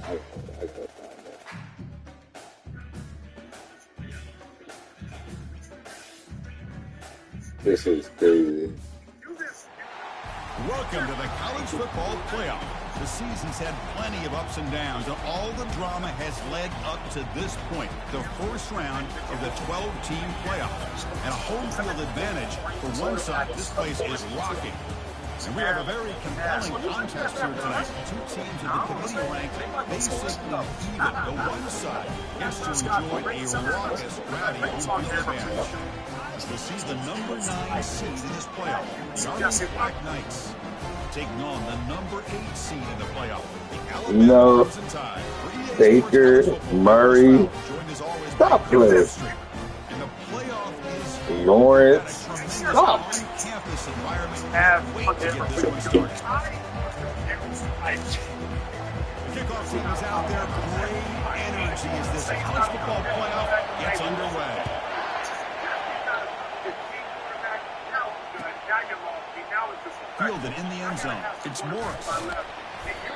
I go find that. This is crazy. Welcome to the college football playoff. The season's had plenty of ups and downs, and all the drama has led up to this point, the first round of the 12-team playoffs. And a home field advantage for one side. This place is rocking. And we have a very compelling contest here tonight. Two teams in the committee ranked basically even. The one side gets to enjoy a raucous, rowdy home field advantage. We'll see the number 9 seed in this playoff, the Army Black Knights, taking on the number 8 seed in the playoff, the Alabama Ncaa. Baker, Murray, stop playing. And the playoff is Lawrence, stop. On-campus environment. Wait to get this one started. The kickoff team is out there. Great energy as this college football playoff gets underway. Fielded in the end zone. It's Morris. And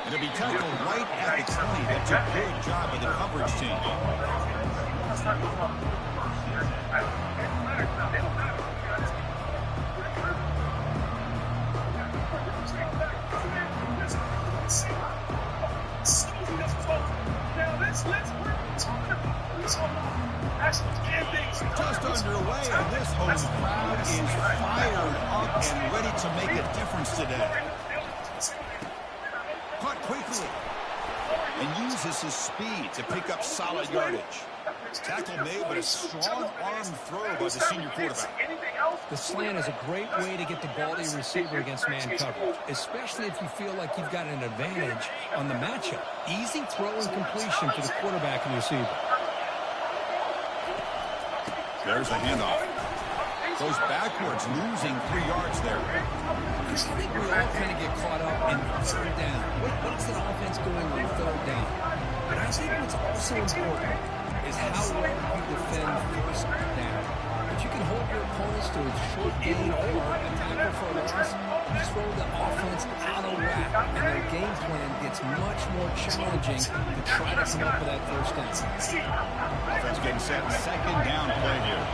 it'll be tackled right at the 20. That's a good job by the coverage team. Just underway, and this home crowd is fired up and ready to make a difference today. Caught quickly and uses his speed to pick up solid yardage. Tackle made, but a strong arm throw by the senior quarterback. The slant is a great way to get the ball to your receiver against man coverage, especially if you feel like you've got an advantage on the matchup. Easy throw and completion for the quarterback and receiver. There's the handoff. Goes backwards, losing 3 yards there. I think we all kind of get caught up in third down. What's the offense doing on third down? But I think what's also important is how well you defend first down. If you can hold your opponents to a short gain or a tackle for a loss, you throw the offense out of whack, and their game plan gets much more challenging to try to come up with that first down. Offense getting set. Second down play here.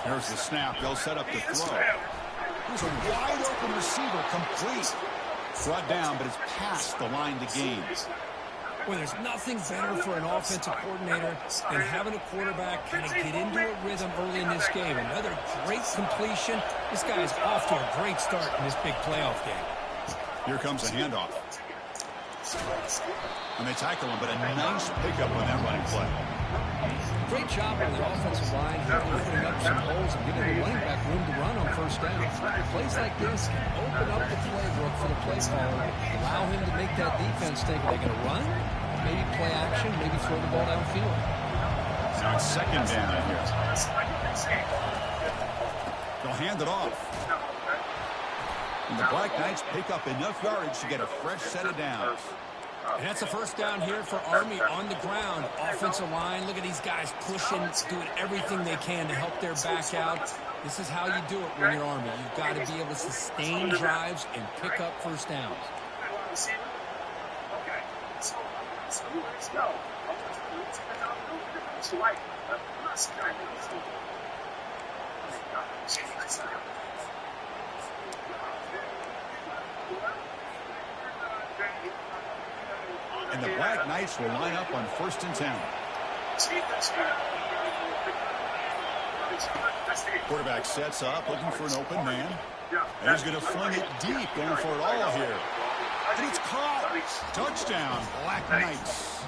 There's the snap. They'll set up the throw. There's a wide open receiver, complete. Brought down, but it's past the line to gain. Well, there's nothing better for an offensive coordinator than having a quarterback kind of get into a rhythm early in this game. Another great completion. This guy is off to a great start in this big playoff game. Here comes a handoff. And they tackle him, but a nice pickup on that running play. Great job on the offensive line here, opening up some holes and giving the running back room to run on first down. Plays like this can open up the playbook for the play caller, allow him to make that defense think, are they going to run? Maybe play action, maybe throw the ball downfield. Now it's second down here. They'll hand it off. And the Black Knights pick up enough yardage to get a fresh set of downs. And that's a first down here for Army on the ground. Offensive line, look at these guys pushing, doing everything they can to help their back out. This is how you do it when you're Army. You've got to be able to sustain drives and pick up first downs. And the Black Knights will line up on 1st and 10. Quarterback sets up, looking for an open man. And he's going to fling it deep, going for it all here. And it's caught. Touchdown, Black Knights.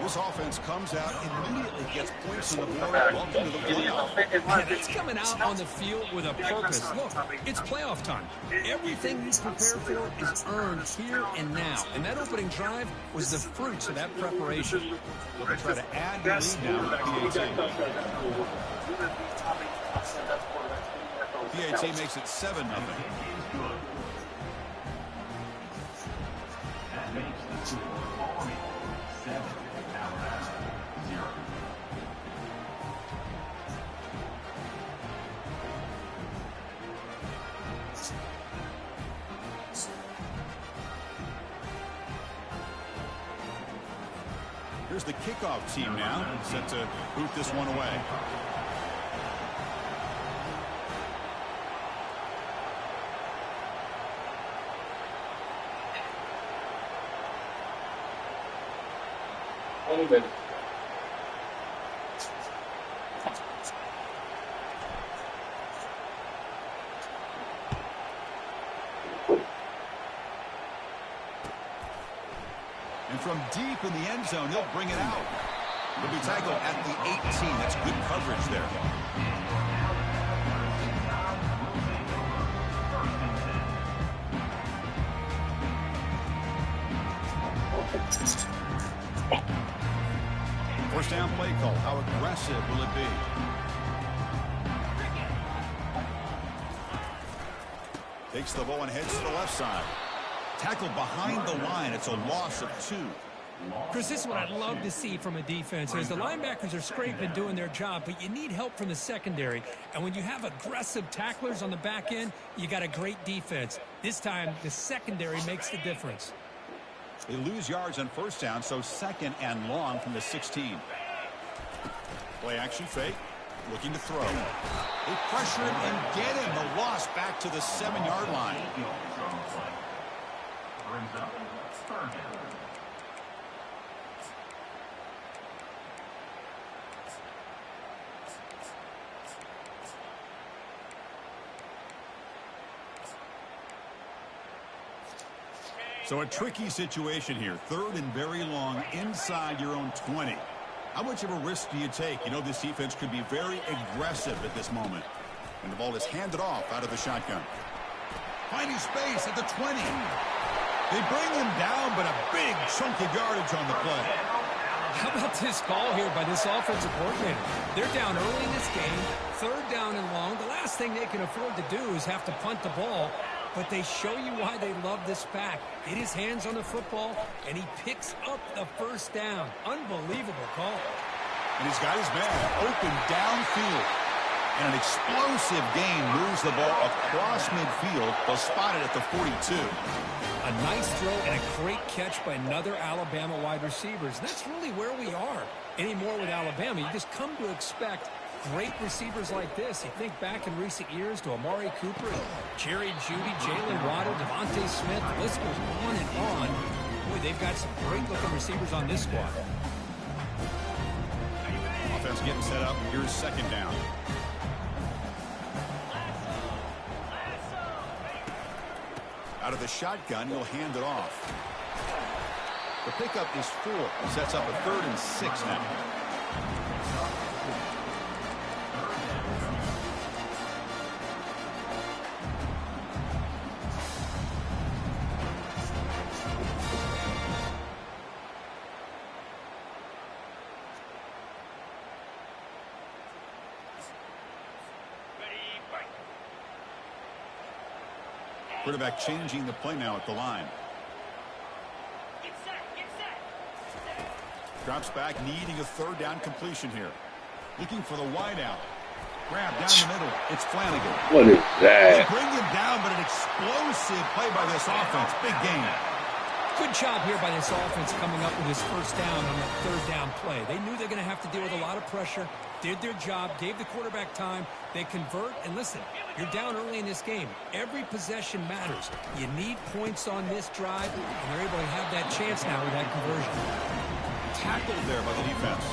This offense comes out, immediately gets points on the board. Welcome to the playoff. It's coming out on the field with a purpose. Look, it's playoff time. Everything you prepare for is earned here and now. And that opening drive was the fruits of that preparation. They'll try to add the lead now with the PAT. PAT makes it 7-0. Here's the kickoff team now, set to boot this one away. Only minute. And from deep in the end zone, he'll bring it out. He'll be tackled at the 18. That's good coverage there. First down play call. How aggressive will it be? Takes the ball and heads to the left side. Tackled behind the line. It's a loss of 2. Chris, this is what I'd love to see from a defense. As the linebackers are scraping, doing their job, but you need help from the secondary. And when you have aggressive tacklers on the back end, you got a great defense. This time, the secondary makes the difference. They lose yards on first down, so 2nd and long from the 16. Play action fake. Looking to throw. They pressure him and get him. The loss back to the 7-yard line. So a tricky situation here. 3rd and very long inside your own 20. How much of a risk do you take? You know this defense could be very aggressive at this moment. And the ball is handed off out of the shotgun. Finding space at the 20. They bring him down, but a big chunk of yardage on the play. How about this call here by this offensive coordinator? They're down early in this game, 3rd down and long. The last thing they can afford to do is have to punt the ball. But they show you why they love this back. Get his hands on the football, and he picks up the first down. Unbelievable call. And he's got his man open downfield. And an explosive gain moves the ball across midfield. They'll spot it at the 42. A nice throw and a great catch by another Alabama wide receivers. That's really where we are. Anymore with Alabama, you just come to expect great receivers like this. You think back in recent years to Amari Cooper, Jerry Jeudy, Jalen Waddle, Devontae Smith. The list goes on and on. Boy, they've got some great-looking receivers on this squad. Offense getting set up. Here's 2nd down. Out of the shotgun, he'll hand it off. The pickup is 4. Sets up a 3rd and 6 now. Quarterback changing the play now at the line. Drops back, needing a 3rd down completion here. Looking for the wideout. Grab down the middle. It's Flanagan. What is They that? bring him down, but an explosive play by this offense. Big gain. Good job here by this offense coming up with his first down on that 3rd down play. They knew they're going to have to deal with a lot of pressure, did their job, gave the quarterback time. They convert, and listen, you're down early in this game. Every possession matters. You need points on this drive, and they're able to have that chance now with that conversion. Tackled there by the defense.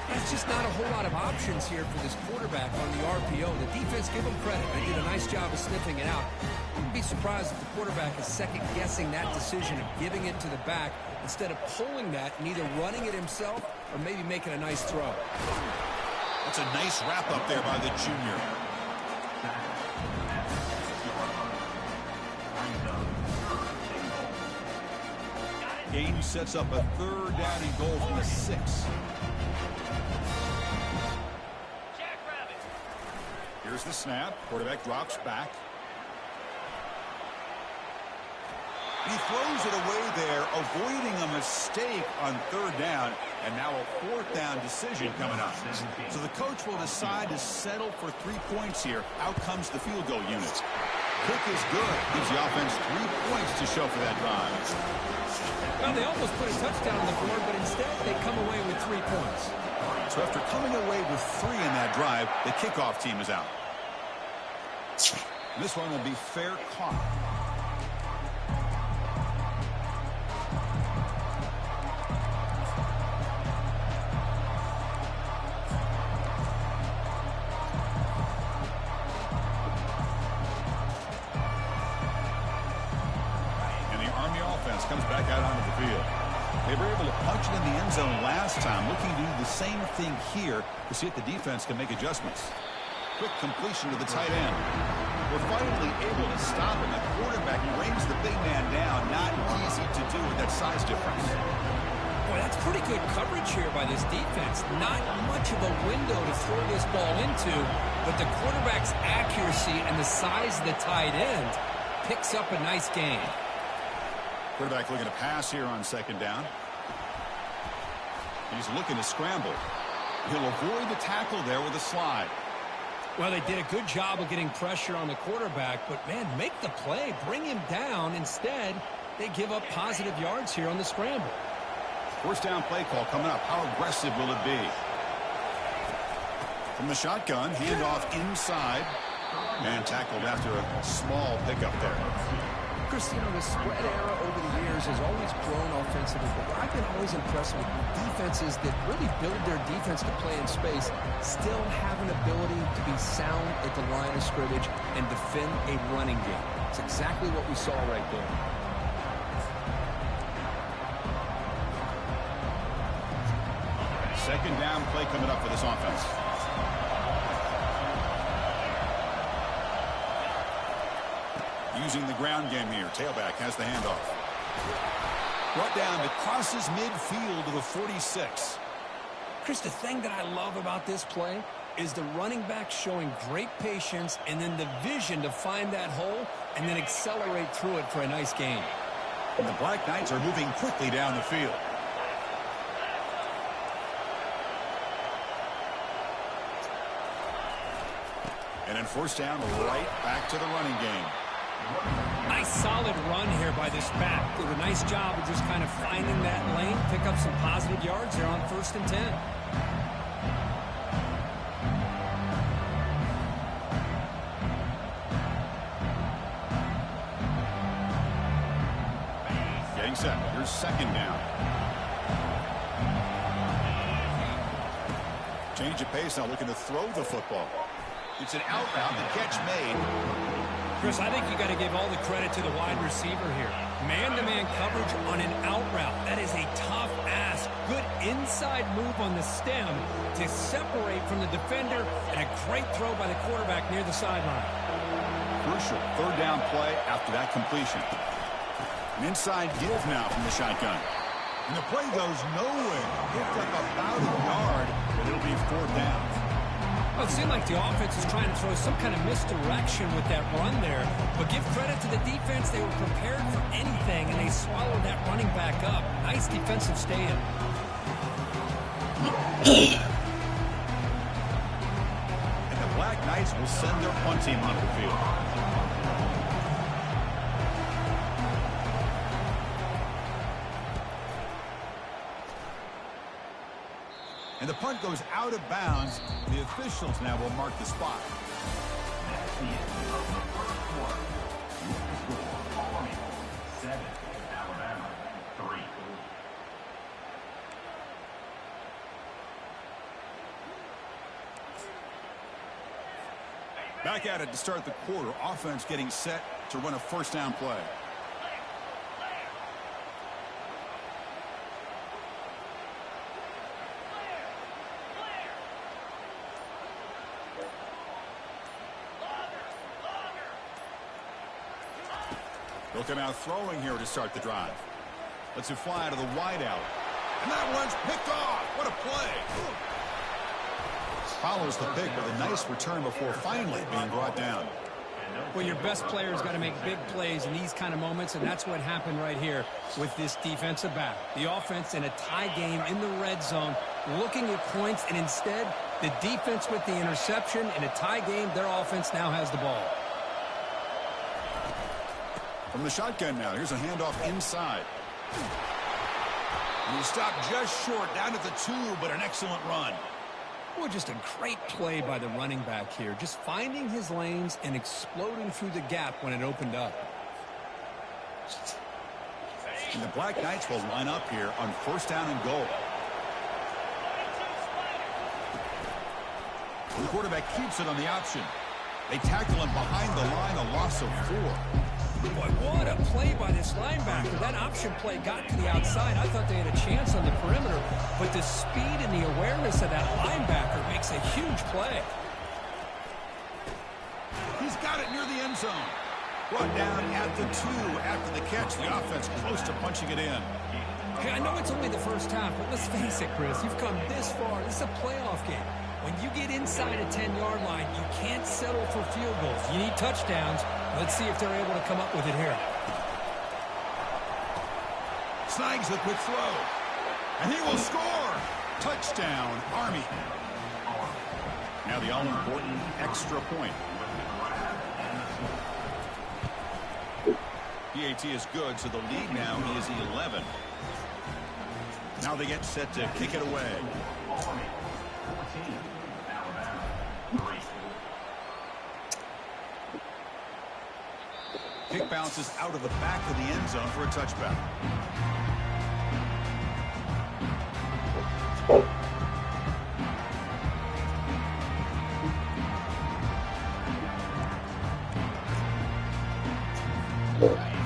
There's just not a whole lot of options here for this quarterback on the RPO. The defense, give them credit. They did a nice job of sniffing it out. I wouldn't be surprised if the quarterback is second-guessing that decision of giving it to the back instead of pulling that and either running it himself or maybe making a nice throw. That's a nice wrap up there by the junior. Game sets up a 3rd down and goal from the 6. Here's the snap. Quarterback drops back. He throws it away there, avoiding a mistake on 3rd down, and now a 4th down decision coming up. So the coach will decide to settle for 3 points here. Out comes the field goal unit. Kick is good. Gives the offense 3 points to show for that drive. Well, they almost put a touchdown on the board, but instead they come away with 3 points. So after coming away with 3 in that drive, the kickoff team is out. This one will be fair caught. Comes back out onto the field. They were able to punch it in the end zone last time, looking to do the same thing here to see if the defense can make adjustments. Quick completion to the tight end. We're finally able to stop him. The quarterback brings the big man down. Not easy to do with that size difference. Boy, that's pretty good coverage here by this defense. Not much of a window to throw this ball into, but the quarterback's accuracy and the size of the tight end picks up a nice gain. Quarterback looking to pass here on second down. He's looking to scramble. He'll avoid the tackle there with a slide. Well, they did a good job of getting pressure on the quarterback, but, man, make the play. Bring him down. Instead, they give up positive yards here on the scramble. First down play call coming up. How aggressive will it be? From the shotgun, handoff inside. And tackled after a small pickup there. Chris, you know, the spread era over the years has always grown offensively, but what I've been always impressed with defenses that really build their defense to play in space still have an ability to be sound at the line of scrimmage and defend a running game. It's exactly what we saw right there. Second down play coming up for this offense. Using the ground game here. Tailback has the handoff. Brought down to crosses midfield to the 46. Chris, the thing that I love about this play is the running back showing great patience and then the vision to find that hole and then accelerate through it for a nice gain. And the Black Knights are moving quickly down the field. And then first down, right back to the running game. Nice solid run here by this back. Did a nice job of just kind of finding that lane, pick up some positive yards there on 1st and 10. Getting set. Here's second down. Change of pace now, looking to throw the football. It's an out route, the catch made. Chris, I think you got to give all the credit to the wide receiver here. Man-to-man coverage on an out route. That is a tough ask. Good inside move on the stem to separate from the defender, and a great throw by the quarterback near the sideline. Crucial third down play after that completion. An inside give now from the shotgun. And the play goes nowhere. Picked up about a yard, but it'll be 4th down. Well, it seemed like the offense was trying to throw some kind of misdirection with that run there. But give credit to the defense. They were prepared for anything, and they swallowed that running back up. Nice defensive stand. And the Black Knights will send their punt team onto the field. And the punt goes out of bounds. The officials now will mark the spot. That's the end of the first quarter. Score, 7, Alabama, 3. Back at it to start the quarter. Offense getting set to run a first down play. Looking out throwing here to start the drive. Lets it fly to the wideout. And that one's picked off. What a play. Follows the pick with a nice return before finally being brought down. Well, your best player's got to make big plays in these kind of moments, and that's what happened right here with this defensive back. The offense in a tie game in the red zone, looking at points, and instead, the defense with the interception. In a tie game, their offense now has the ball. From the shotgun now, here's a handoff inside. And he stopped just short, down at the 2, but an excellent run. Well, just a great play by the running back here. Just finding his lanes and exploding through the gap when it opened up. And the Black Knights will line up here on 1st down and goal. The quarterback keeps it on the option. They tackle him behind the line, a loss of 4. Boy, what a play by this linebacker. That option play got to the outside. I thought they had a chance on the perimeter, but the speed and the awareness of that linebacker makes a huge play. He's got it near the end zone. Brought down at the 2 after the catch. The offense close to punching it in. Hey, I know it's only the first half, but let's face it, Chris. You've come this far. This is a playoff game. When you get inside a 10-yard line, you can't settle for field goals. You need touchdowns. Let's see if they're able to come up with it here. Snags the quick throw. And he will score. Touchdown, Army. Now the all-important extra point. PAT is good, so the lead now is 11. Now they get set to kick it away. Army, 14. Alabama, 3. Kick bounces out of the back of the end zone for a touchback.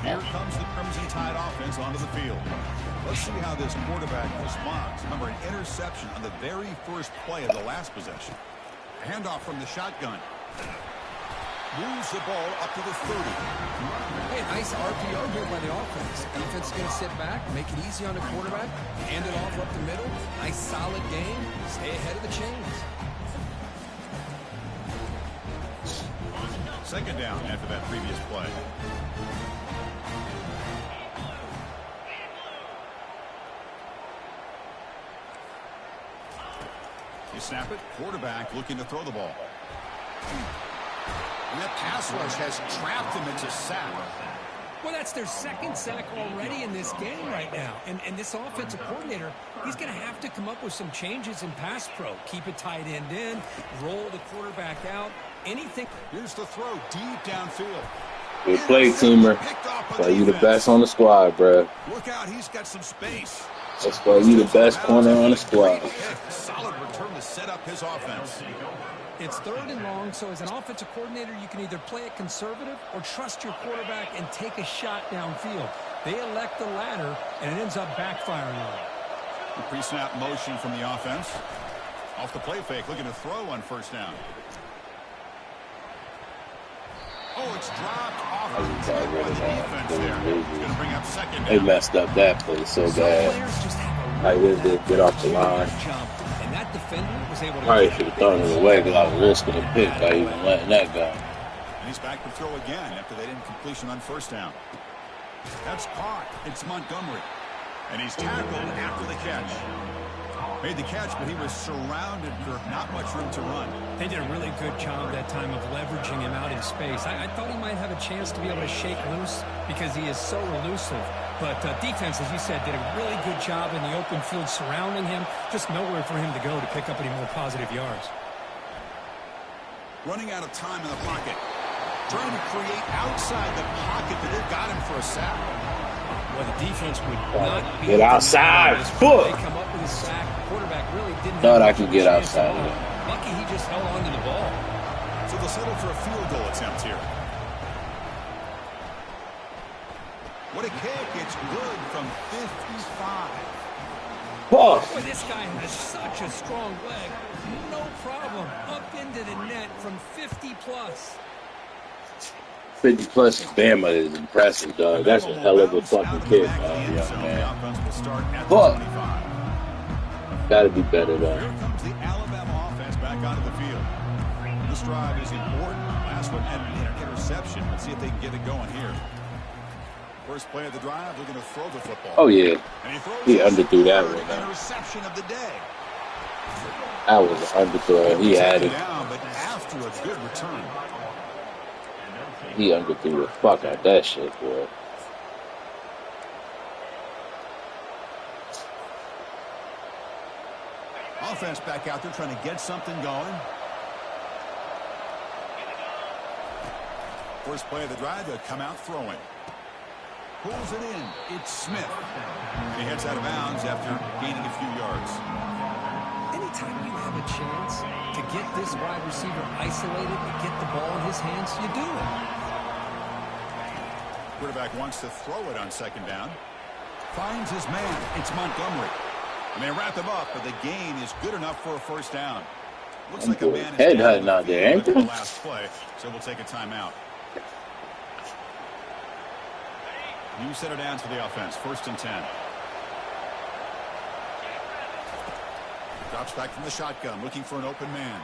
Here comes the Crimson Tide offense onto the field. Let's see how this quarterback responds. Remember, an interception on the very first play of the last possession. A handoff from the shotgun. Moves the ball up to the 30. Hey, nice RPO here by the offense. Defense is going to sit back, make it easy on the quarterback, hand it off up the middle. Nice solid game. Stay ahead of the chains. 2nd down after that previous play. You snap it. Quarterback looking to throw the ball. And that pass rush has trapped him into sack. Well, that's their 2nd sack already in this game right now. And this offensive coordinator, he's going to have to come up with some changes in pass pro. Keep it tight end in, roll the quarterback out, anything. Here's the throw deep downfield. Good play, Teamer. Why you the best on the squad, bro. Look out, he's got some space. That's why you the best corner on the squad. Solid return to set up his offense. It's 3rd and long, so as an offensive coordinator, you can either play it conservative or trust your quarterback and take a shot downfield. They elect the latter, and it ends up backfiring on them. Pre-snap motion from the offense. Off the play fake, looking to throw on 1st down. Oh, it's dropped off the defense there. It's going to bring up 2nd down. They messed up that play so bad. Players just have Like, they get off the line. jump, and that defender was able to Probably should have thrown it away because I was risking a pick by even letting that go. And he's back to throw again after they didn't completion on 1st down. That's caught. It's Montgomery. And he's tackled after the catch. Made the catch, but he was surrounded for not much room to run. They did a really good job that time of leveraging him out in space. I thought he might have a chance to be able to shake loose because he is so elusive. But defense, as you said, did a really good job in the open field surrounding him. Just nowhere for him to go to pick up any more positive yards. Running out of time in the pocket. Trying to create outside the pocket, but they've got him for a sack. Well, the defense would not be Get outside. They come up with a sack. The quarterback really didn't Thought I have could a get chance outside at of all. it. Lucky he just held on to the ball. So they'll settle for a field goal attempt here. What a kick. It's good from 55. Oh, Boy, this guy has such a strong leg. No problem. Up into the net from 50-plus. 50 plus in Bama is impressive, dog. That's a hell of a fucking kick, young man. Fuck. Gotta be better, though. Here comes the Alabama offense back onto the field. This drive is important. Last one had an interception. Let's see if they can get it going here. First play of the drive, looking to throw the football. Oh, yeah. And He underthrew that one. Interception of the day. That was an underthrow. He had it. Down, but after a good return. He underthrew the fuck out that shit, boy. Offense back out there trying to get something going. First play of the drive, they'll come out throwing. Pulls it in. It's Smith. And he heads out of bounds after gaining a few yards. Anytime you have a chance to get this wide receiver isolated and get the ball in his hands, you do it. Quarterback wants to throw it on second down. Finds his man. It's Montgomery. And they wrap him up, but the gain is good enough for a first down. Looks like a man is head hunting out there, ain't the there? last play, so we'll take a timeout. New set of downs for the offense. 1st and 10. Drops back from the shotgun, looking for an open man.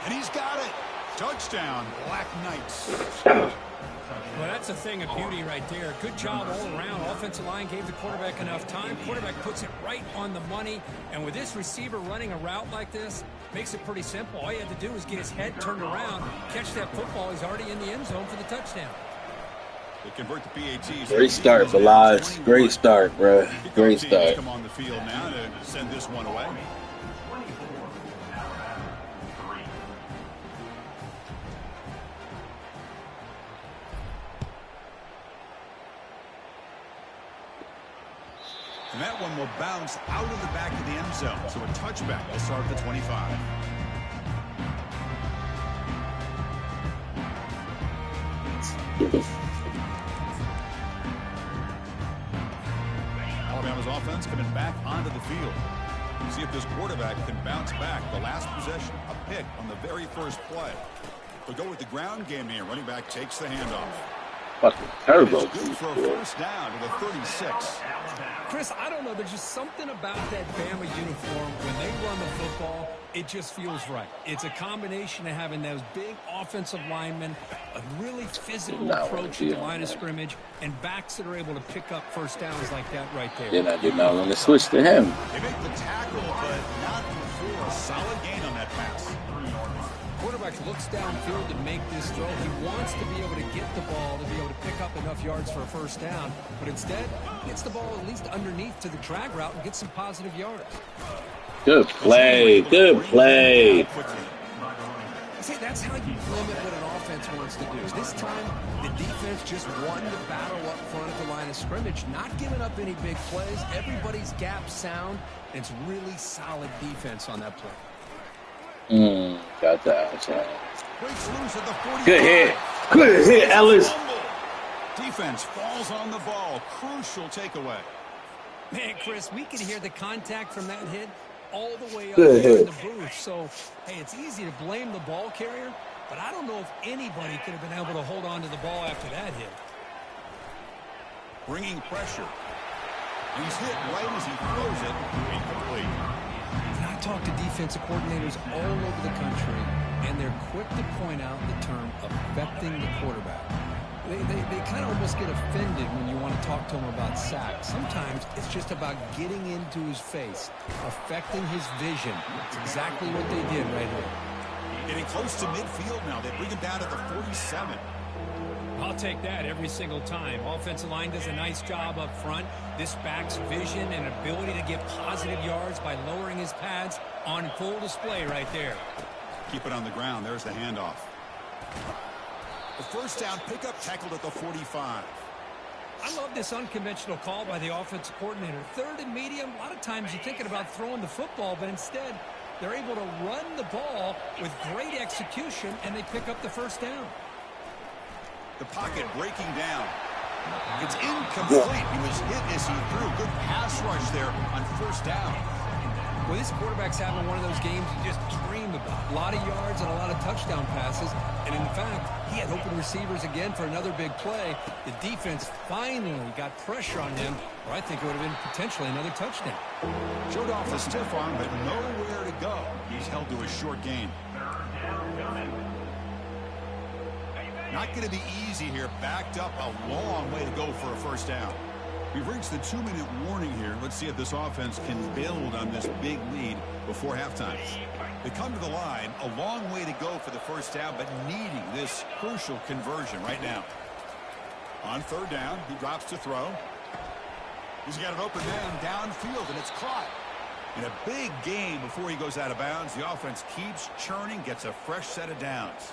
And he's got it. Touchdown, Black Knights. Well, that's a thing of beauty right there. Good job all around. Offensive line gave the quarterback enough time. Quarterback puts it right on the money. And with this receiver running a route like this, makes it pretty simple. All you had to do is get his head turned around, catch that football. He's already in the end zone for the touchdown. They convert the PATs. Great start, Balaz. Great start, bro. Great start. Come on the field now to send this one away. And that one will bounce out of the back of the end zone. So a touchback will start at the 25. Alabama's offense coming back onto the field. See if this quarterback can bounce back. The last possession, a pick on the very first play. They'll go with the ground game here. Running back takes the handoff. Fucking turbo. It's good for a first down to the 36. Chris, I don't know. There's just something about that Bama uniform. When they run the football, it just feels right. It's a combination of having those big offensive linemen, a really physical approach to the line of scrimmage, and backs that are able to pick up first downs like that right there. Then I did not want to switch to him. They make the tackle, but not before a solid gain on that pass. Quarterback looks downfield to make this throw. He wants to be able to get the ball to be able to pick up enough yards for a first down, but instead gets the ball at least underneath to the drag route and gets some positive yards. Good play. Good play. See, that's how you limit what an offense wants to do. This time, the defense just won the battle up front at the line of scrimmage, not giving up any big plays. Everybody's gap sound, and it's really solid defense on that play. Got that outside. Breaks loose at the 45. Good hit. Good hit, Ellis. Defense falls on the ball. Crucial takeaway. Man, Chris, we could hear the contact from that hit all the way up Good here in hit. the booth. So, hey, it's easy to blame the ball carrier, but I don't know if anybody could have been able to hold on to the ball after that hit. Bringing pressure. He's hit right as he throws it. Incomplete. And I talk to defensive coordinators all over the country, and they're quick to point out the term affecting the quarterback. They kind of almost get offended when you want to talk to them about sacks. Sometimes it's just about getting into his face, affecting his vision. It's exactly what they did right here. Getting close to midfield now. They bring him down to the 47. I'll take that every single time. Offensive line does a nice job up front. This back's vision and ability to get positive yards by lowering his pads on full display right there. Keep it on the ground. There's the handoff. The first down pickup tackled at the 45. I love this unconventional call by the offensive coordinator. 3rd and medium, a lot of times you're thinking about throwing the football, but instead they're able to run the ball with great execution, and they pick up the first down. The pocket breaking down. It's incomplete. He was hit as he threw. Good pass rush there on first down. Well, this quarterback's having one of those games you just dream about. A lot of yards and a lot of touchdown passes. And in fact, he had open receivers again for another big play. The defense finally got pressure on him, or I think it would have been potentially another touchdown. Showed off the stiff arm, but nowhere to go. He's held to a short gain. Not going to be easy here. Backed up a long way to go for a first down. We've reached the 2-minute warning here. Let's see if this offense can build on this big lead before halftime. They come to the line, a long way to go for the first down, but needing this crucial conversion right now. On third down, he drops to throw. He's got an open man downfield, and it's caught. In a big game before he goes out of bounds, the offense keeps churning, gets a fresh set of downs.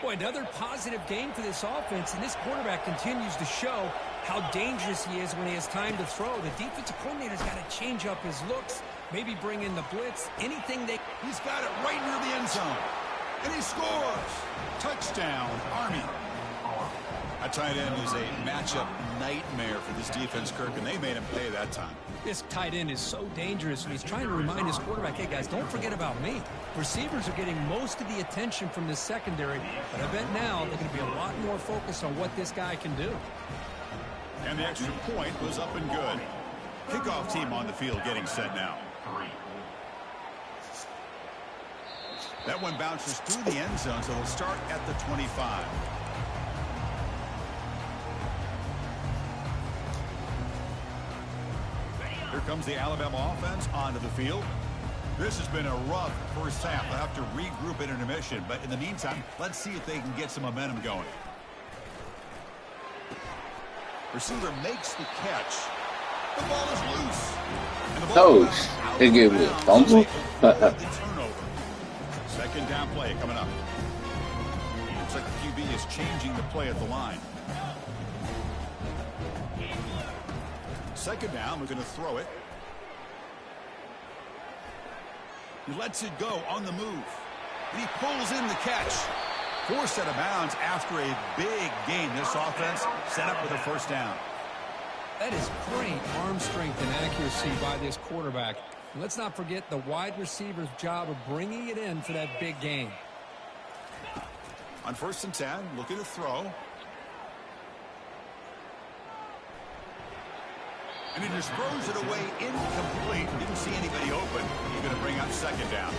Boy, another positive game for this offense, and this quarterback continues to show how dangerous he is when he has time to throw. The defensive coordinator's got to change up his looks, maybe bring in the blitz, anything they... He's got it right near the end zone. And he scores. Touchdown, Army. A tight end is a matchup nightmare for this defense, Kirk, and they made him pay that time. This tight end is so dangerous, and he's trying to remind his quarterback, hey, guys, don't forget about me. Receivers are getting most of the attention from this secondary, but I bet now they're going to be a lot more focused on what this guy can do. And the extra point was up and good. Kickoff team on the field getting set now. That one bounces through the end zone, so they'll start at the 25. Here comes the Alabama offense onto the field. This has been a rough first half. They'll have to regroup at intermission, but in the meantime, let's see if they can get some momentum going. Receiver makes the catch. The ball is loose. And the ball they gave me a fumble. Second down play coming up. Looks like the QB is changing the play at the line. Second down, we're going to throw it. He lets it go on the move. And he pulls in the catch. Forced out of bounds after a big game. This offense set up with a first down. That is great arm strength and accuracy by this quarterback. And let's not forget the wide receiver's job of bringing it in for that big game. On 1st and 10, looking to throw. And he just throws it away incomplete. Didn't see anybody open. He's going to bring up second down.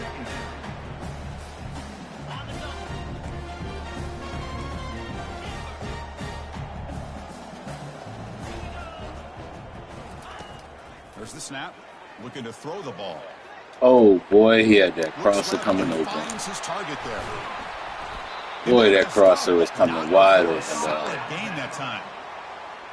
There's the snap. Looking to throw the ball. Oh, boy, he had that crosser coming open. Finds his target there. Boy, that crosser was coming wide open. Solid game that time.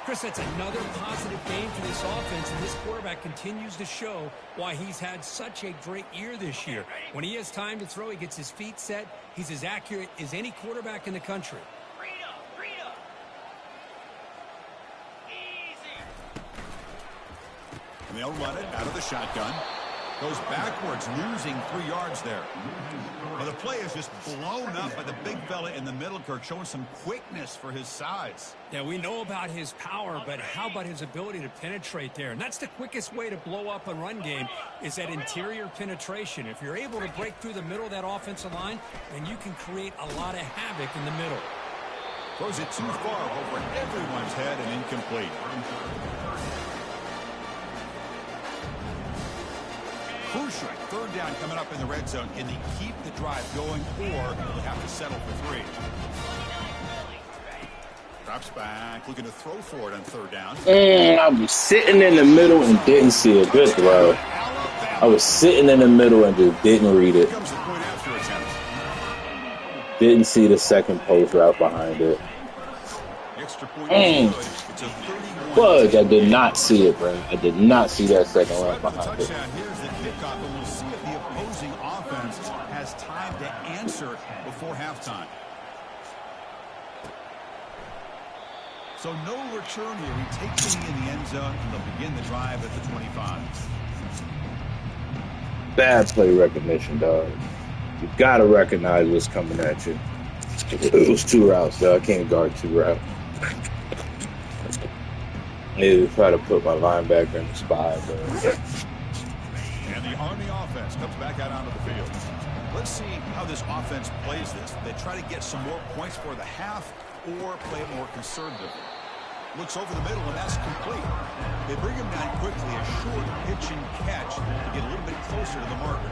Chris, that's another positive game for this offense, and this quarterback continues to show why he's had such a great year this year. When he has time to throw, he gets his feet set. He's as accurate as any quarterback in the country. And they'll run it out of the shotgun. Goes backwards, losing 3 yards there. Well, the play is just blown up by the big fella in the middle, Kirk, showing some quickness for his size. Yeah, we know about his power, but how about his ability to penetrate there? And that's the quickest way to blow up a run game, is that interior penetration. If you're able to break through the middle of that offensive line, then you can create a lot of havoc in the middle. Throws it too far over everyone's head and incomplete. Crucial third down coming up in the red zone. Can they keep the drive going, or will they have to settle for 3? Drops back, looking to throw for it on third down. I was sitting in the middle and didn't see a good throw. I was sitting in the middle and just didn't read it. Comes the point after attempt. Didn't see the second post route behind it. Extra point is good. It's a 31. Fudge, I did not see it, bro. I did not see that second route behind it. Here's the kickoff, and we'll see if the opposing offense has time to answer before halftime. So no return here. He takes it in the end zone, and they'll begin the drive at the 25. Bad play recognition, dog. You gotta recognize what's coming at you. It was 2 routes, though. I can't guard 2 routes. I need to try to put my linebacker in the spot, but... And the Army offense comes back out onto the field. Let's see how this offense plays this. They try to get some more points for the half or play it more conservatively. Looks over the middle, and that's complete. They bring him down quickly, a short pitch and catch to get a little bit closer to the marker.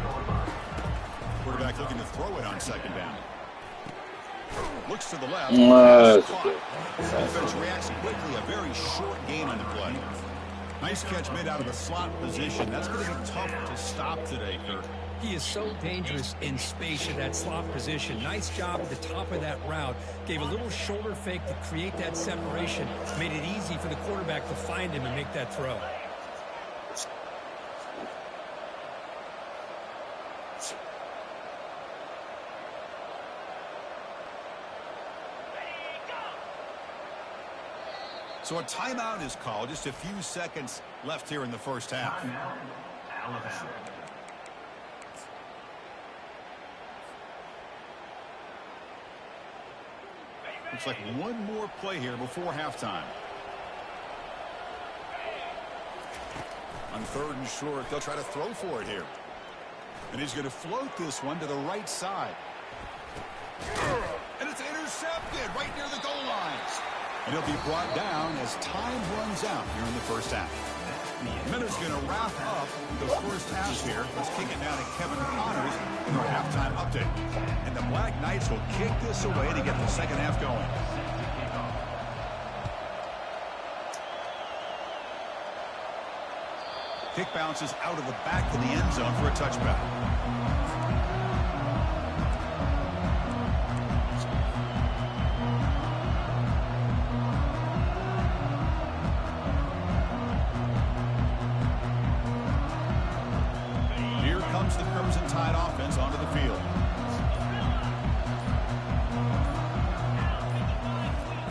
Quarterback looking to throw it on second down. Looks to the left. Defense reacts quickly. A very short gain on the play. Nice catch made out of the slot position. That's going to be tough to stop today, Kurt. He is so dangerous in space at that slot position. Nice job at the top of that route. Gave a little shoulder fake to create that separation. Made it easy for the quarterback to find him and make that throw. So a timeout is called. Just a few seconds left here in the first half. Alabama. Looks like one more play here before halftime. On 3rd and short, they'll try to throw for it here. And he's going to float this one to the right side. And it's intercepted right near the goal lines. And he'll be brought down as time runs out here in the first half. Minutes going to wrap up the first half here. Let's kick it down to Kevin Connors in our halftime update. And the Black Knights will kick this away to get the second half going. Kick bounces out of the back of the end zone for a touchback. The Crimson Tide offense onto the field.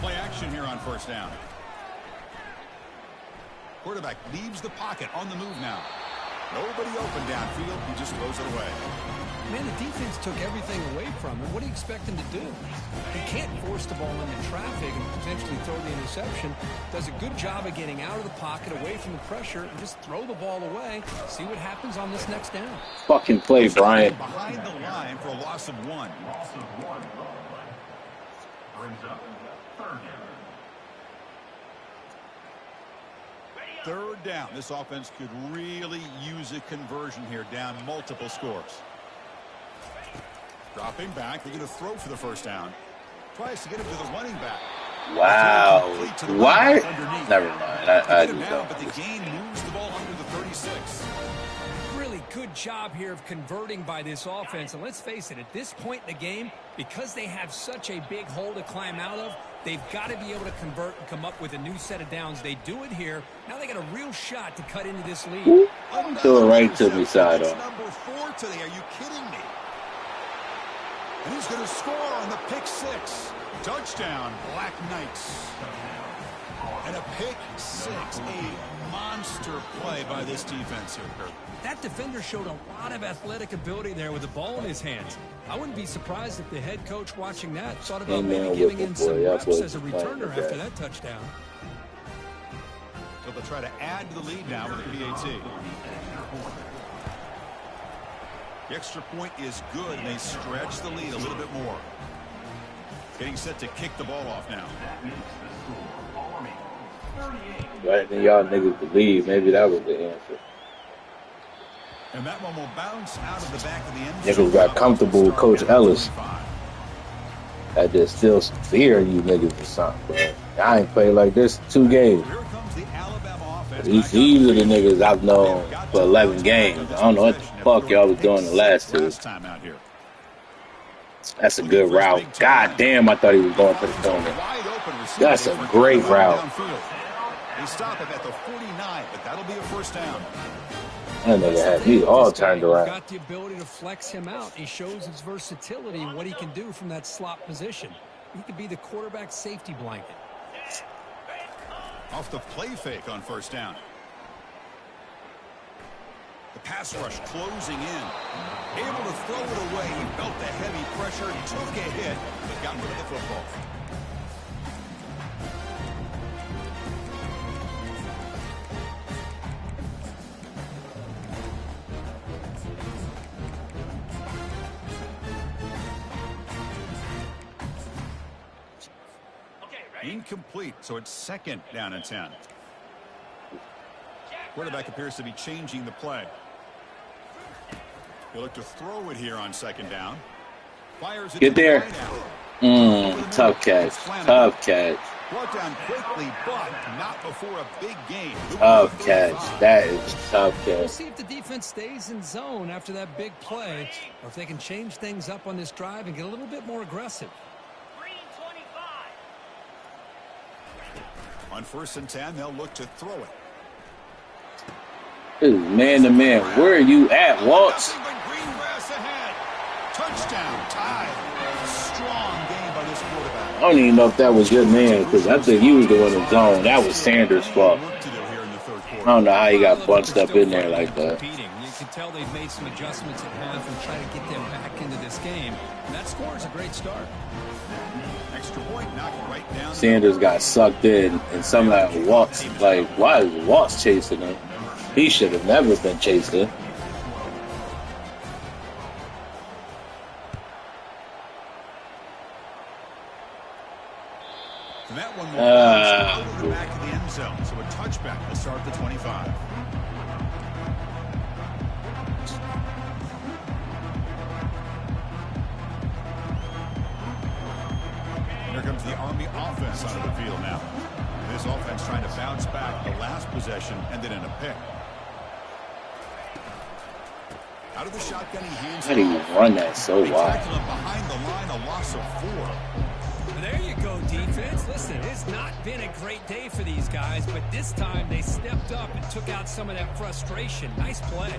Play action here on first down. Quarterback leaves the pocket on the move now. Nobody open downfield. He just throws it away. Man, the defense took everything away from him. What do you expect him to do? He can't force the ball into traffic and potentially throw the interception. Does a good job of getting out of the pocket, away from the pressure, and just throw the ball away. See what happens on this next down. Fucking play, Brian. Behind the line for a loss of 1. Loss of 1. Brings up 3rd down. 3rd down. This offense could really use a conversion here, down multiple scores. Dropping back. They're going to throw for the first down. Tries to get him to the running back. Wow. Why? Never mind. I do now, but the gain moves the ball under the 36. Really good job here of converting by this offense. And let's face it, at this point in the game, because they have such a big hole to climb out of, they've got to be able to convert and come up with a new set of downs. They do it here. Now they got a real shot to cut into this lead. Throw it right to me side on. Number 4 today. Are you kidding me? And he's going to score on the pick 6. Touchdown, Black Knights. And a pick 6. A monster play by this defense here, Kurt. That defender showed a lot of athletic ability there with the ball in his hands. I wouldn't be surprised if the head coach watching that thought about maybe giving him some reps as a returner after that touchdown. So they'll try to add to the lead now with the PAT. The extra point is good, and they stretch the lead a little bit more. Getting set to kick the ball off now. Right, then y'all niggas believe. Maybe that was the answer. And that one will bounce out of the back of the end zone. Niggas got comfortable with Coach Ellis. I just still some fear in you niggas or something, bro. I ain't played like this 2 games. Here comes the Alabama offense. These are the niggas I've known for 11 games. I don't know what the fuck y'all was doing the last 2. That's a good route. God damn, I thought he was going for the corner. That's a great route. They stop him at the 49, but that'll be a first down. That nigga had me all turned around. Got the ability to flex him out. He shows his versatility and what he can do from that slot position. He could be the quarterback safety blanket. Off the play fake on first down. The pass rush closing in. Able to throw it away. He felt the heavy pressure, took a hit, but got rid of the football. Incomplete, so it's 2nd down and 10. Quarterback appears to be changing the play. He'll look to throw it here on 2nd down. Fires it. Get there. Tough catch. Tough catch. Brought down quickly, but not before a big gain. Tough catch. That is tough catch. We'll see if the defense stays in zone after that big play, or if they can change things up on this drive and get a little bit more aggressive. On 1st and 10, they'll look to throw it. This is man to man. Where are you at, Waltz? Nothing but green grass ahead. Touchdown, tied. Strong game by this quarterback. I don't even know if that was your man because I think he was the one in zone. That was Sanders' fault. I don't know how he got bunched up in there like that. You can tell they've made some adjustments at half and try to get them back into this game. And that score is a great start. Extra point knocked right down. Sanders got sucked in, and somehow Waltz, like, why is Waltz chasing him? He should have never been chasing. And that one will bounce all the way back to the end zone. So a touchback will start the 25. Here comes the Army offense onto the field now. This offense trying to bounce back. The last possession ended in a pick. Out of the shotgun, he hands How do you run that so they wide? tackle him behind the line, a loss of 4. There you go, defense. Listen, it's not been a great day for these guys, but this time they stepped up and took out some of that frustration. Nice play.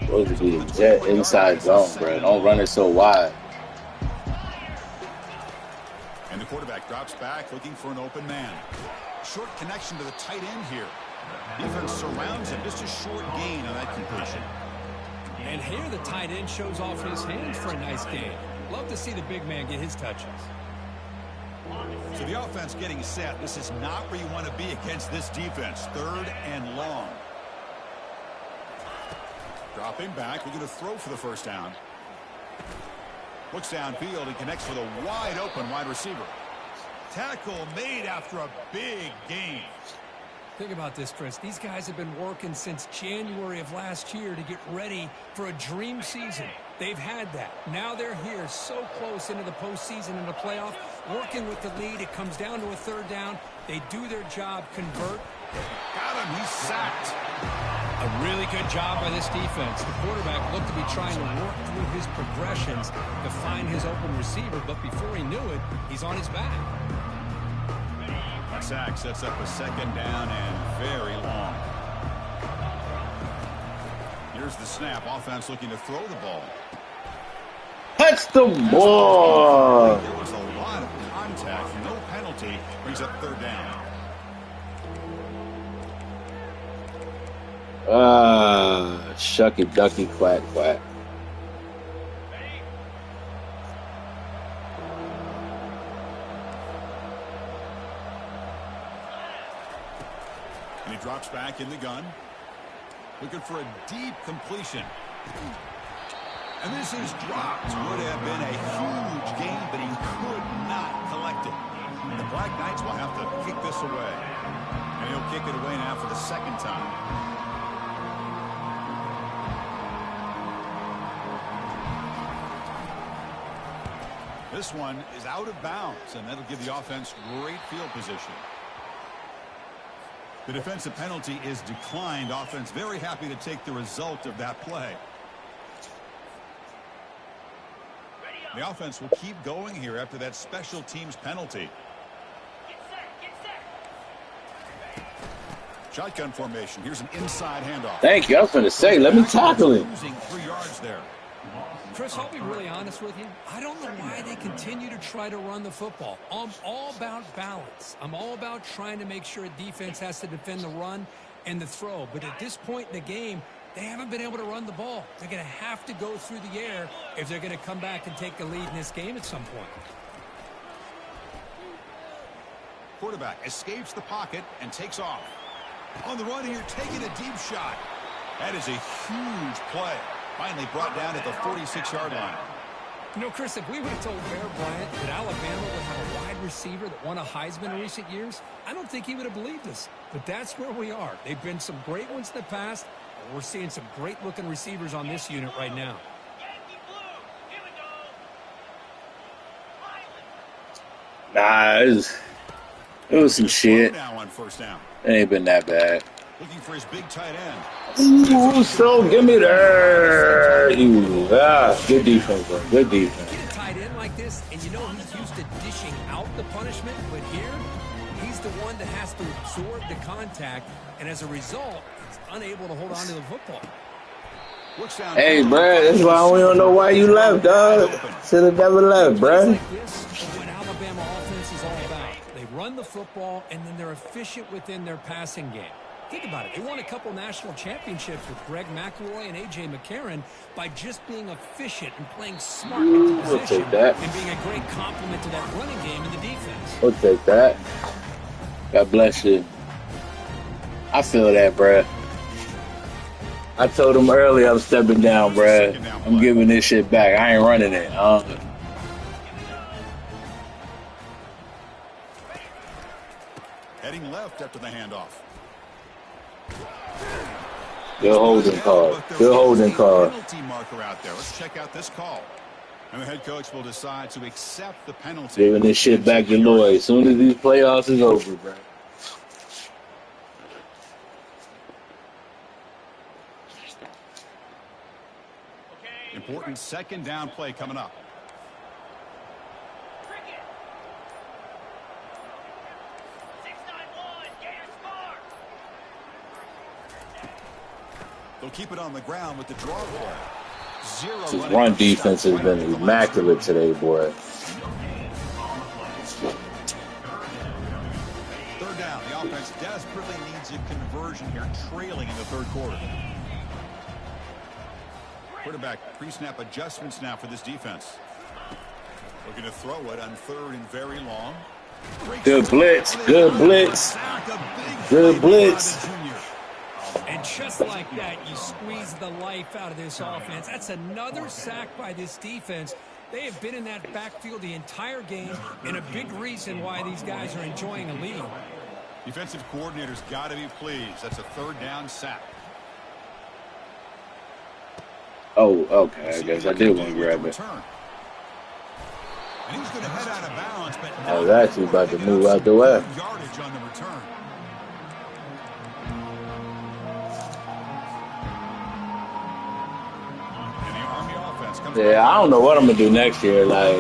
Supposed to be jet inside zone, bro. Don't run it so wide. And the quarterback drops back, looking for an open man. Short connection to the tight end here. Defense surrounds him. Just a short gain on that completion. And here the tight end shows off his hands for a nice game. Love to see the big man get his touches. So the offense getting set. This is not where you want to be against this defense. 3rd and long. Dropping back. Looking to throw for the first down. Looks downfield and connects with a wide open wide receiver. Tackle made after a big gain. Think about this, Chris. These guys have been working since January of last year to get ready for a dream season. They've had that. Now they're here so close into the postseason and the playoff, working with the lead. It comes down to a 3rd down. They do their job, convert. Got him. He's sacked. A really good job by this defense. The quarterback looked to be trying to work through his progressions to find his open receiver, but before he knew it, he's on his back. A sack sets up a 2nd down and very long. Here's the snap. Offense looking to throw the ball. Touch the ball. There was a lot of contact. No penalty. Brings up 3rd down. Shucky ducky quack quack. And he drops back in the gun. Looking for a deep completion. And this is dropped. Would have been a huge gain, but he could not collect it. And the Black Knights will have to kick this away. And he'll kick it away now for the 2nd time. This one is out of bounds, and that'll give the offense great field position. The defensive penalty is declined. Offense very happy to take the result of that play. The offense will keep going here after that special teams penalty. Shotgun formation. Here's an inside handoff. Thank you. I was going to say, let me tackle him. Losing 3 yards there. Chris, I'll be really honest with you. I don't know why they continue to try to run the football. I'm all about balance. I'm all about trying to make sure a defense has to defend the run and the throw. But at this point in the game, they haven't been able to run the ball. They're going to have to go through the air if they're going to come back and take the lead in this game at some point. Quarterback escapes the pocket and takes off. On the run here, taking a deep shot. That is a huge play. Finally brought down at the 46-yard line. You know, Chris, if we would have told Bear Bryant that Alabama would have a wide receiver that won a Heisman in recent years, I don't think he would have believed us. But that's where we are. They've been some great ones in the past. We're seeing some great-looking receivers on this unit right now. Nah, It was some shit. Now on first down. It ain't been that bad. Looking for his big tight end. Ooh, so give me there. Good defense, bro. Good defense. Get a tight end like this, and you know he's used to dishing out the punishment, but here, he's the one that has to absorb the contact, and as a result, he's unable to hold on to the football. Hey, bro, that's why we don't know why you left, dog. Should have never left, bro. Like this, what Alabama offense is all about. They run the football, and then they're efficient within their passing game. Think about it. They won a couple national championships with Greg McElroy and A.J. McCarron by just being efficient and playing smart into position and being a great complement to that running game in the defense. We'll take that. God bless you. I feel that, bro. I told him earlier I'm stepping down, bro. I'm giving this shit back. I ain't running it. Heading left after the handoff. Good holding call. Good holding call. Penalty marker out there. Let's check out this call. And the head coach will decide to accept the penalty. Giving this shit back to Lloyd as soon as these playoffs is over, bro. Important second down play coming up. They'll keep it on the ground with the draw play. His run defense has been immaculate today, boy. Third down. The offense desperately needs a conversion here, trailing in the third quarter. Quarterback pre-snap adjustments now for this defense. Looking to throw it on third and very long. Good blitz. Good blitz. Good blitz. And just like that, you squeeze the life out of this offense. That's another sack by this defense. They have been in that backfield the entire game, and a big reason why these guys are enjoying a lead. Defensive coordinator's got to be pleased. That's a third down sack. Oh, okay. I guess I did want to grab it. And he's going to head out of bounds, but I was actually about to move out the way. Yardage on the return. And the Army offense comes Yeah, I don't know what I'm going to do next year. Like,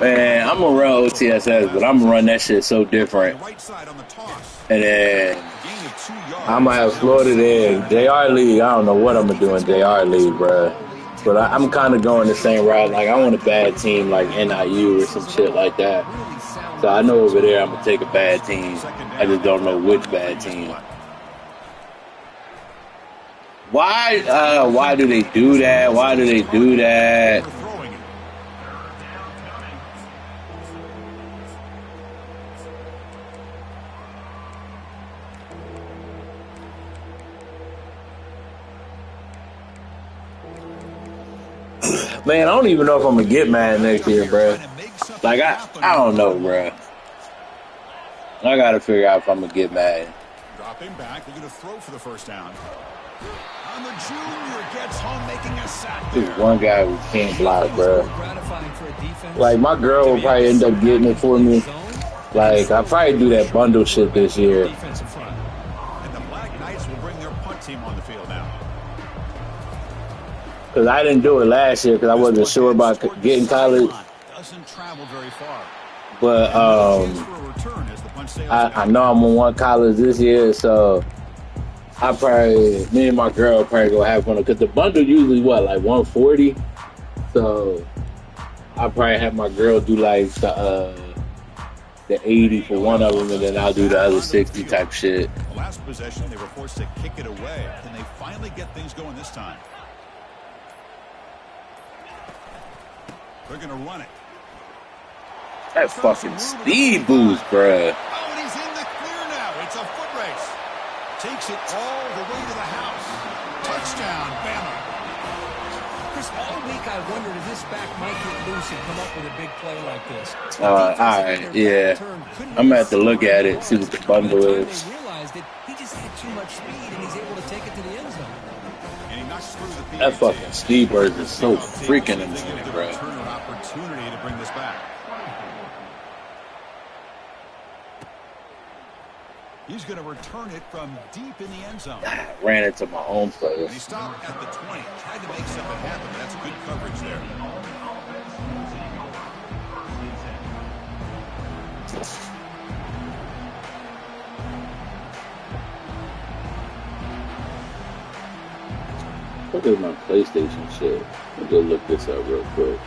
man, I'm going to run OTSS, but I'm going to run that shit so different. And then I might have Florida there. JR League, I don't know what I'm going to do in JR League, bro. But I'm kind of going the same route. Like, I want a bad team like NIU or some shit like that. So I know over there I'm going to take a bad team. I just don't know which bad team. Why do they do that? Why do they do that? Man, I don't even know if I'm gonna get mad next year, bro. Like I don't know, bro. I gotta figure out if I'm gonna get mad. Dropping back, looking to throw for the first down. And the junior gets home, making a sack there. There's one guy who can't block, bro. Like my girl will probably end up getting it for me. Like I'll probably do that bundle shit this year. And the Black Knights will bring their punt team on the field now. Because I didn't do it last year because I wasn't sure about getting college. Doesn't travel very far. But I know I'm on one college this year, so me and my girl probably gonna have fun because the bundle usually like 140. So I'll probably have my girl do like the 80 for one of them, and then I'll do the other 60 type shit. The last possession, they were forced to kick it away. Can they finally get things going this time? They're going to run it. That fucking speed boost, bruh. Oh, and he's in the clear now. It's a foot race. Takes it all the way to the house. Touchdown, Bama. Chris, all week I wondered if this back might get loose and come up with a big play like this. All right, yeah. I'm going to have to look at it, see what the bundle is. They realized it. He just had too much speed, and he's able to take it to the end zone. And he knocks through the That fucking speed burst is so freaking insane, bro. Opportunity to bring this back. He's going to return it from deep in the end zone. Ran into my own player. And he stopped at the 20. Tried to make something happen, but that's good coverage there. Look at my PlayStation shit. Let me go look this up real quick.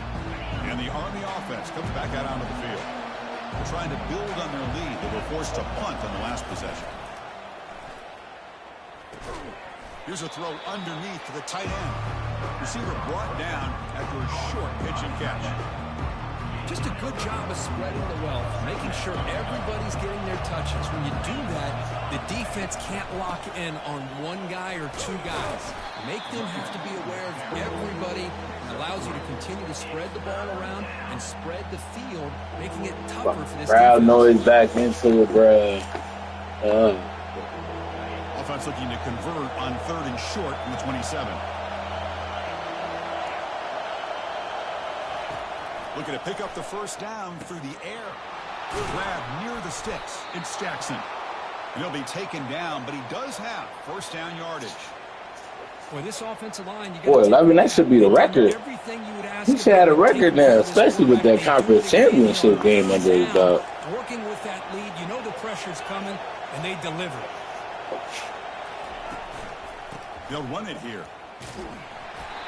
And the Army offense comes back out onto the field. They're trying to build on their lead. They were forced to punt on the last possession. Here's a throw underneath to the tight end. Receiver brought down after a short pitch and catch. Just a good job of spreading the wealth, making sure everybody's getting their touches. When you do that, the defense can't lock in on one guy or two guys. Make them have to be aware of everybody. It allows you to continue to spread the ball around and spread the field, making it tougher for this crowd defense. noise back into it, bro. Offense looking to convert on 3rd and short from the 27. Looking to pick up the first down through the air. Grab near the sticks. It's Jackson. He'll be taken down, but he does have first down yardage. Boy, this offensive line, Boy, I mean, that should be the record. He should have a record now, especially with that conference championship game under his belt. Working with that lead, you know the pressure's coming, and they deliver. They'll run it here.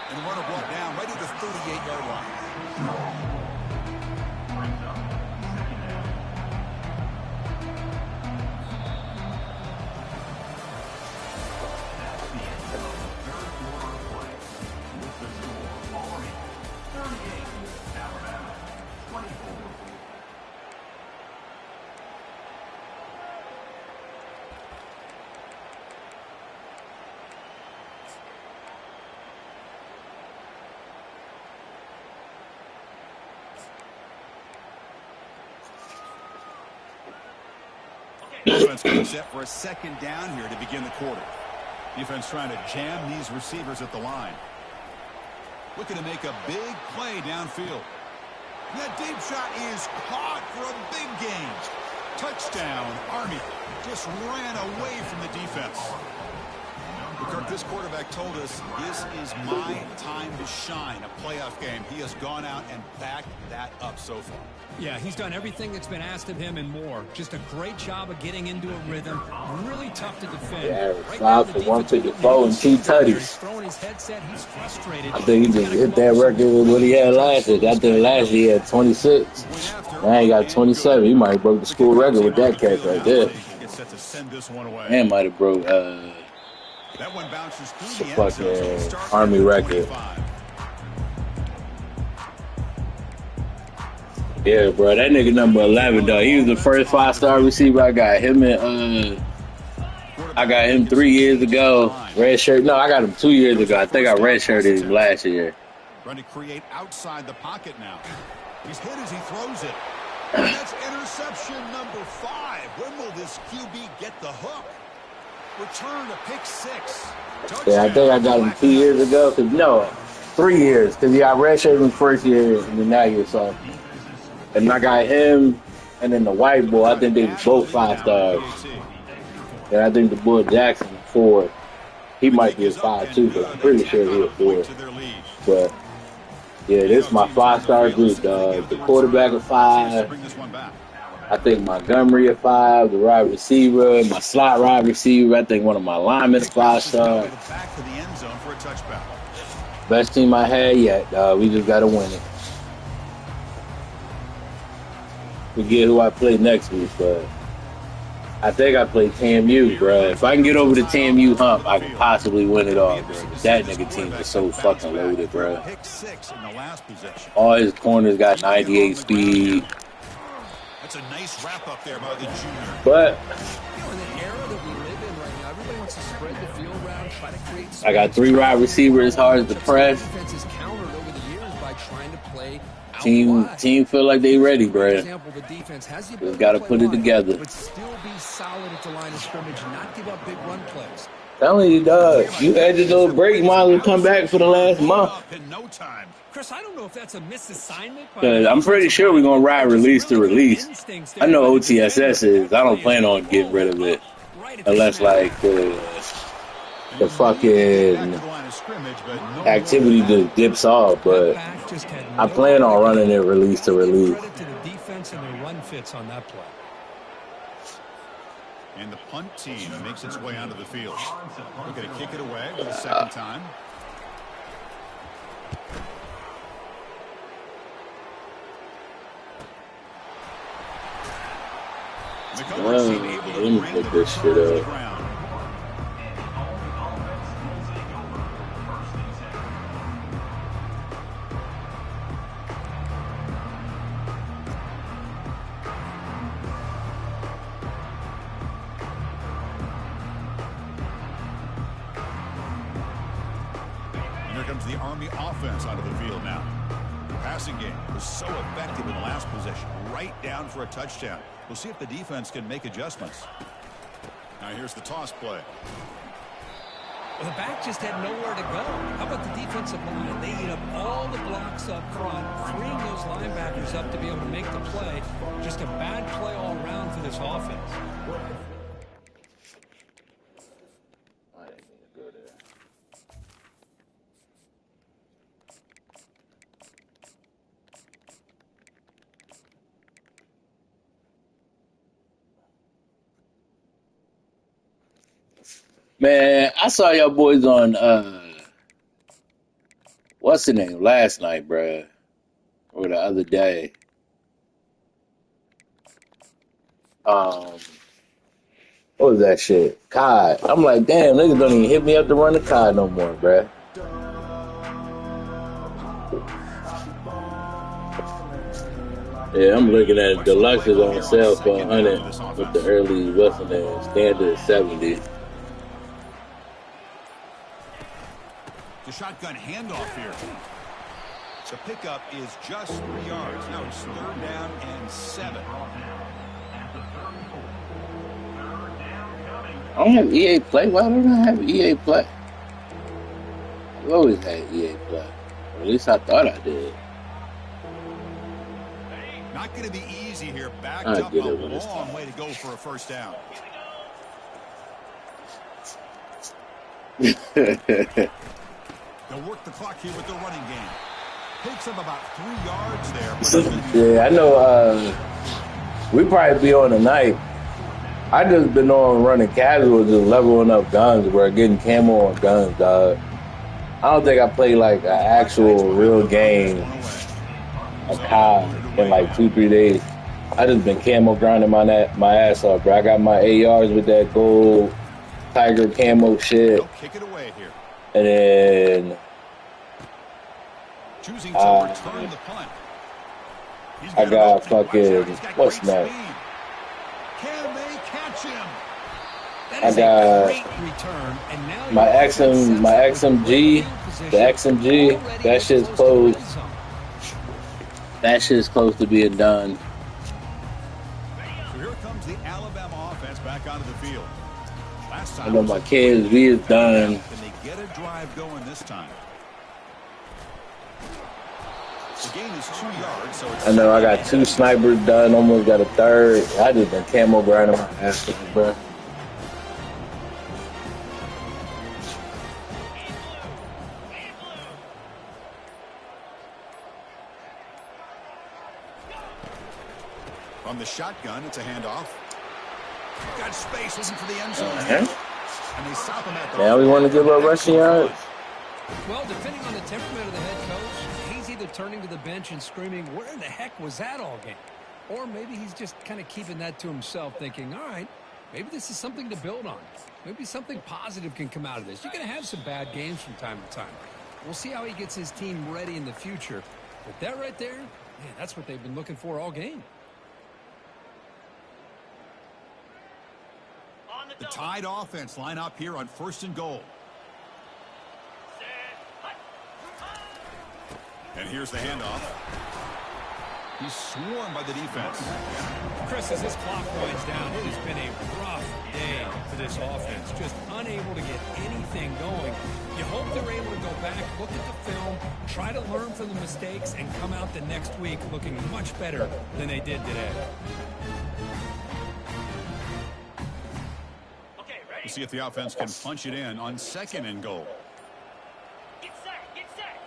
And the runner brought down right at the 38-yard line. Defense getting set for a second down here to begin the quarter. Defense trying to jam these receivers at the line. Looking to make a big play downfield. That deep shot is caught for a big gain. Touchdown, Army. Just ran away from the defense. Kirk, this quarterback told us this is my time to shine, a playoff game. He has gone out and backed that up so far. Yeah, he's done everything that's been asked of him and more. Just a great job of getting into a rhythm. Really tough to defend. Yeah, 5 for 154 and 2 tutties. I think he just hit that record with what he had last year. I think last year he had 26. Now he got 27. He might have broke the school record with that catch right there. And might have broke that one bounces through the fucking Army record. Yeah, bro, that nigga number 11, though. He was the first 5-star receiver I got. I got him 3 years ago. Red shirt. No, I got him 2 years ago. I think I redshirted him last year. Trying to create outside the pocket now. He's hit as he throws it. And that's interception number 5. When will this QB get the hook? Return to pick 6. Touchdown. Yeah, I think I got him 2 years ago. 3 years. Because I redshirted him first year and then now you're sophomore. And I got him and then the white boy. I think they were both 5 stars. And I think the boy Jackson 4. He might be a 5 too, but I'm pretty sure he's a 4. But yeah, this is my 5-star group, dog. The quarterback a 5. I think Montgomery a 5. The wide receiver, my slot wide receiver. I think one of my linemen a 5-star. Best team I had yet, dog. We just gotta win it. Forget who I play next week, but I think I play TMU, bro. If I can get over the TMU hump, I can possibly win it all, bro. That nigga team is so fucking loaded, bro. All his corners got 98 speed. That's a nice wrap up there by the junior. But in the era that we live in right now, everybody wants to spread the field around, try to create. I got 3 wide receivers, hard as the press. Defense is countered over the years by trying to play. Team feel like they ready, bro. Just gotta put it together. But still be solid at the line of scrimmage and not give up big run plays. Telling you, dog. You had this little break, might as well come back for the last month. Chris, I don't know if that's a misassignment. I'm pretty sure we're gonna ride release to release. I know OTSS is. I don't plan on getting rid of it. unless like the fucking activity just dips off. But I plan on running it release to release. Credit to the defense and their run fits on that play. And the punt team makes its way onto the field. We're going to kick it away for the second time. Let me put this shit up. The Army offense onto the field now. The passing game was so effective in the last possession, right down for a touchdown. We'll see if the defense can make adjustments. Now here's the toss play. Well, the back just had nowhere to go. How about the defensive line? They eat up all the blocks up front, freeing those linebackers up to be able to make the play. Just a bad play all around for this offense. Man, I saw y'all boys on what's the name last night, bruh, or the other day. What was that shit? COD. I'm like, damn, niggas don't even hit me up to run the COD no more, bruh. Yeah, I'm looking at it. Deluxe is on sale for $100 with the early what's the name? Standard $70. The shotgun handoff here. The pickup is just 3 yards. Now it's 3rd down and 7. I don't have EA Play. Why don't I have EA Play? I've always had EA Play. Or at least I thought I did. Not going to be easy here. Backed up a long way to go for a first down. They'll work the clock here with the running game. Takes them about 3 yards there. Yeah, I know we probably be on tonight. I just been on running casual, just leveling up guns, bro, getting camo on guns, dog. I don't think I played like an actual real game of COD in like 2-3 days. I just been camo grinding my ass off, bro. I got my ARs with that gold tiger camo shit. Kick it away here. And then choosing to return the punt. I got fucking what's next? Can they catch him? I got my XMG, the XMG. That shit's close. That shit's close to being done. So here comes the Alabama offense back onto the field. Last time I know my kids, we is done. Can they get a drive going this time? The gain is 2 yards, so it's I know I got 2 snipers done, almost got a 3rd. I just been camo grinding my ass off, bro. From the shotgun, it's a handoff. Got space, looking for the end zone. And they stop him at the now we want to give up rushing yards. Well, depending on the temperament of the head coach, he's either turning to the bench and screaming, where in the heck was that all game? Or maybe he's just kind of keeping that to himself, thinking, all right, maybe this is something to build on. Maybe something positive can come out of this. You're going to have some bad games from time to time. We'll see how he gets his team ready in the future. But that right there, man, that's what they've been looking for all game. The Tide offense line up here on 1st and goal. And here's the handoff. He's swarmed by the defense. Chris, as this clock winds down, it has been a rough day for this offense. Just unable to get anything going. You hope they're able to go back, look at the film, try to learn from the mistakes, and come out the next week looking much better than they did today. We'll see if the offense can punch it in on 2nd and goal. Get set, get set.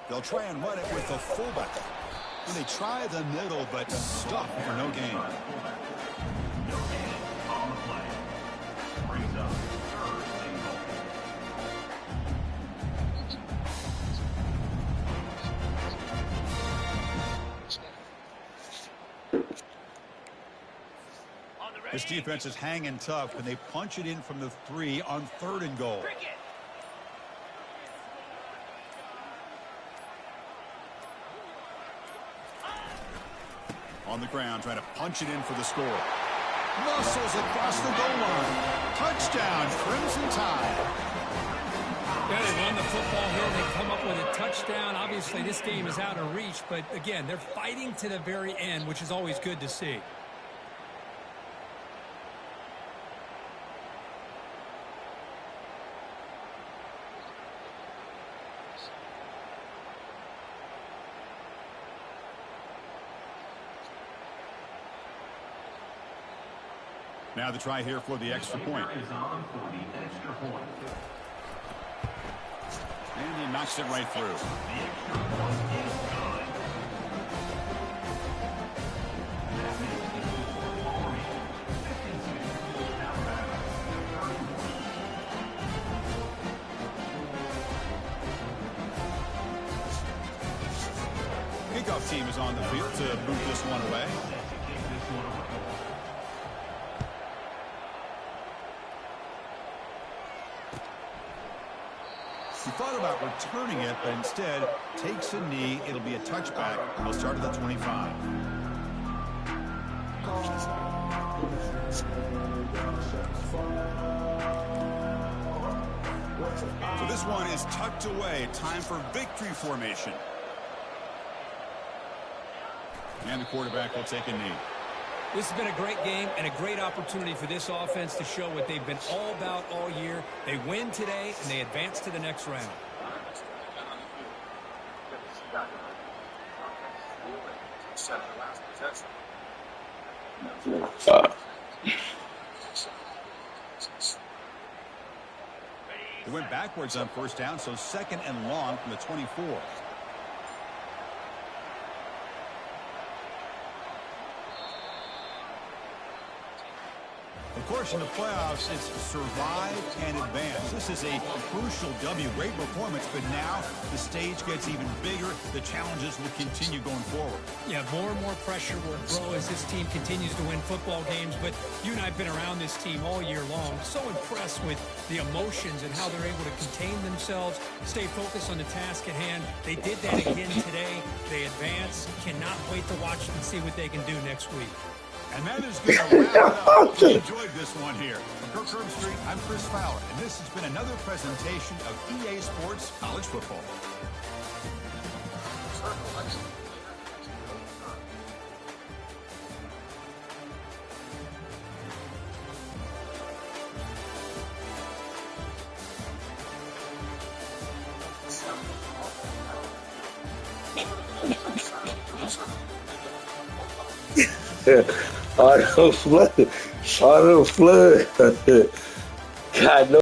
They'll try and run it with the fullback. And they try the middle, but stop for no gain. No gain on the play. Brings up 3rd and goal. This defense is hanging tough, and they punch it in from the 3 on 3rd and goal. On the ground, trying to punch it in for the score. Muscles across the goal line. Touchdown, Crimson Tide. Yeah, they run the football here. They come up with a touchdown. Obviously, this game is out of reach, but again, they're fighting to the very end, which is always good to see. Now the try here for the extra point. Is on for the extra point. And he knocks it right through. The extra point is good. That makes it equal formation. 56 now back to 31. Kickoff team is on the field to move this one away. Take this one away. He thought about returning it, but instead takes a knee. It'll be a touchback. He'll start at the 25. So this one is tucked away. Time for victory formation. And the quarterback will take a knee. This has been a great game and a great opportunity for this offense to show what they've been all about all year. They win today, and they advance to the next round. They went backwards on 1st down, so 2nd and long from the 24. Of course, in the playoffs, it's survive and advance. This is a crucial W. Great performance, but now the stage gets even bigger. The challenges will continue going forward. Yeah, more and more pressure will grow as this team continues to win football games. But you and I have been around this team all year long. So impressed with the emotions and how they're able to contain themselves, stay focused on the task at hand. They did that again today. They advance. Cannot wait to watch and see what they can do next week. And that is going to wrap it up. We enjoyed this one here. From Kirk Street, I'm Chris Fowler, and this has been another presentation of EA Sports College Football. Auto flood. God, no.